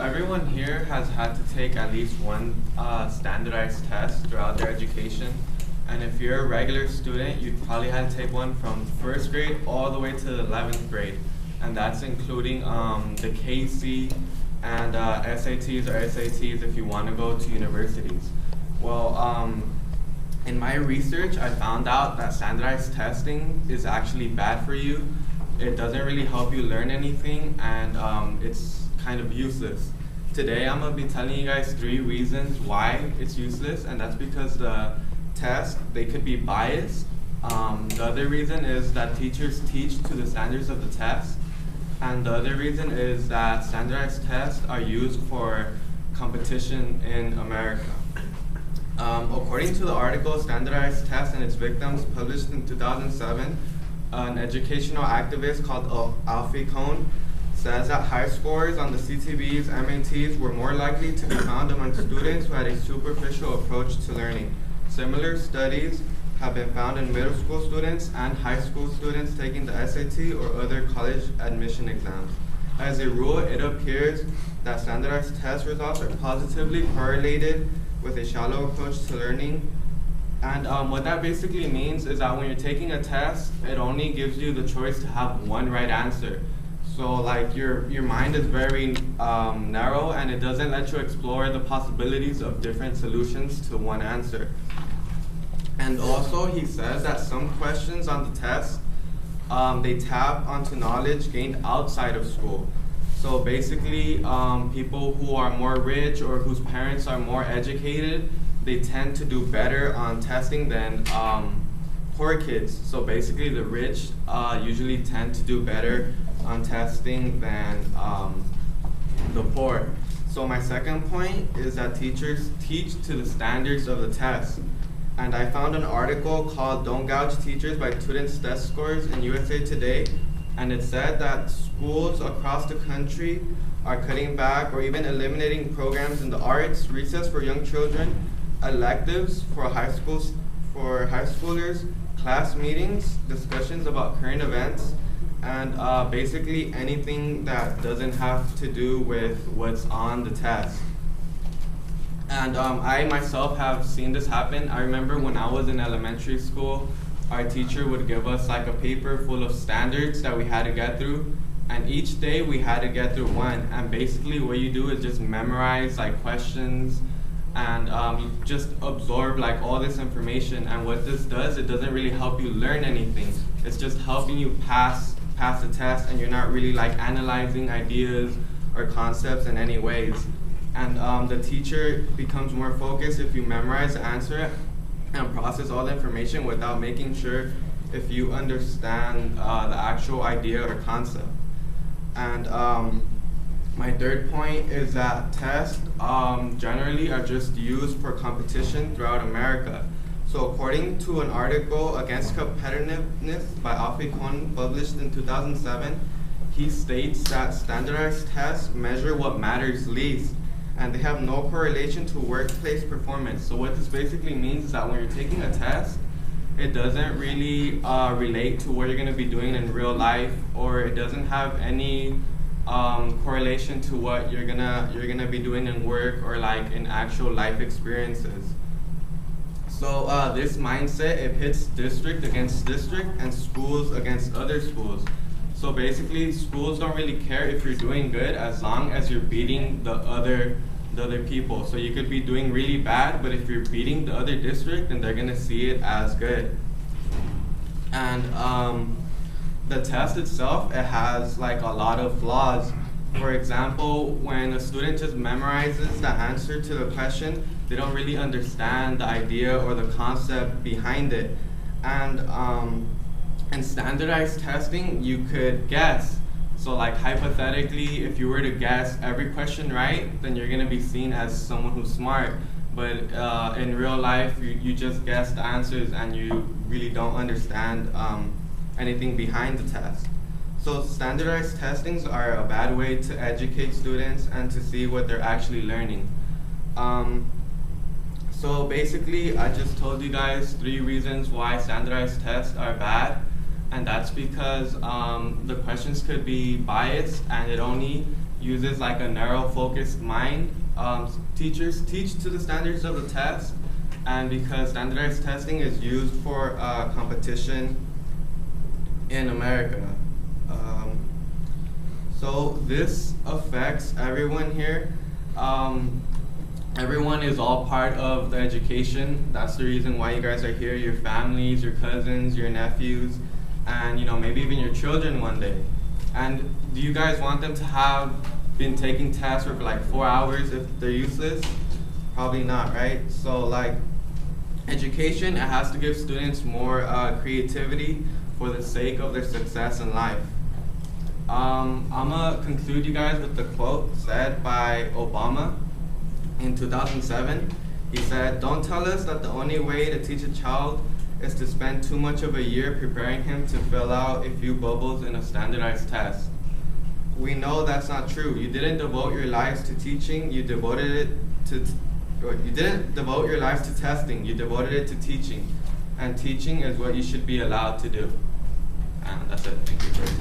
everyone here has had to take at least one standardized test throughout their education. And if you're a regular student, you'd probably had to take one from first grade all the way to the 11th grade. And that's including the KC and SATs or SATs if you want to go to universities. Well, in my research, I found out that standardized testing is actually bad for you. It doesn't really help you learn anything, and it's kind of useless. Today, I'm going to be telling you guys 3 reasons why it's useless, and that's because the tests, they could be biased. The other reason is that teachers teach to the standards of the test, and the other reason is that standardized tests are used for competition in America. According to the article Standardized Tests and Its Victims, published in 2007, an educational activist called Alfie Kohn says that high scores on the CTBs, MATs were more likely to be found among students who had a superficial approach to learning. Similar studies have been found in middle school students and high school students taking the SAT or other college admission exams. As a rule, it appears that standardized test results are positively correlated with a shallow approach to learning. And what that basically means is that when you're taking a test, it only gives you the choice to have one right answer. So like your mind is very narrow, and it doesn't let you explore the possibilities of different solutions to one answer. And also he says that some questions on the test, they tap onto knowledge gained outside of school. So basically, people who are more rich or whose parents are more educated, they tend to do better on testing than poor kids. So basically, the rich usually tend to do better on testing than the poor. So my second point is that teachers teach to the standards of the test. And I found an article called "Don't Gouge Teachers" by Students' Test Scores in USA Today. And it said that schools across the country are cutting back or even eliminating programs in the arts, recess for young children, electives for high schoolers, class meetings, discussions about current events, and basically anything that doesn't have to do with what's on the test. And I myself have seen this happen. I remember when I was in elementary school, our teacher would give us like a paper full of standards that we had to get through, and each day we had to get through one. And basically what you do is just memorize like questions, and you just absorb like all this information. And what this does, it doesn't really help you learn anything. It's just helping you pass the test, and you're not really like analyzing ideas or concepts in any ways. And the teacher becomes more focused if you memorize the answer and process all the information without making sure if you understand the actual idea or concept. And my third point is that tests generally are just used for competition throughout America. So according to an article Against Competitiveness by Alfie Kohn published in 2007, he states that standardized tests measure what matters least, and they have no correlation to workplace performance. So what this basically means is that when you're taking a test, it doesn't really relate to what you're going to be doing in real life, or it doesn't have any correlation to what you're gonna be doing in work or like in actual life experiences. So this mindset, it pits district against district and schools against other schools. So basically, schools don't really care if you're doing good as long as you're beating the other people. So you could be doing really bad, but if you're beating the other district, then they're gonna see it as good. And the test itself, it has like a lot of flaws. For example, when a student just memorizes the answer to the question, they don't really understand the idea or the concept behind it. And in standardized testing, you could guess. So like hypothetically, if you were to guess every question right, then you're gonna be seen as someone who's smart. But in real life, you just guess the answers and you really don't understand anything behind the test. So standardized testings are a bad way to educate students and to see what they're actually learning. So basically, I just told you guys 3 reasons why standardized tests are bad. And that's because the questions could be biased, and it only uses like a narrow focused mind. Teachers teach to the standards of the test, and because standardized testing is used for competition in America. So this affects everyone here. Everyone is all part of the education. That's the reason why you guys are here, your families, your cousins, your nephews, and maybe even your children one day. And do you guys want them to have been taking tests for like 4 hours if they're useless? Probably not, right? So like education, it has to give students more creativity for the sake of their success in life. I'm gonna conclude you guys with the quote said by Obama in 2007. He said, "Don't tell us that the only way to teach a child is to spend too much of a year preparing him to fill out a few bubbles in a standardized test." We know that's not true. You didn't devote your lives to teaching, you didn't devote your lives to testing, you devoted it to teaching. And teaching is what you should be allowed to do. And that's it. Thank you.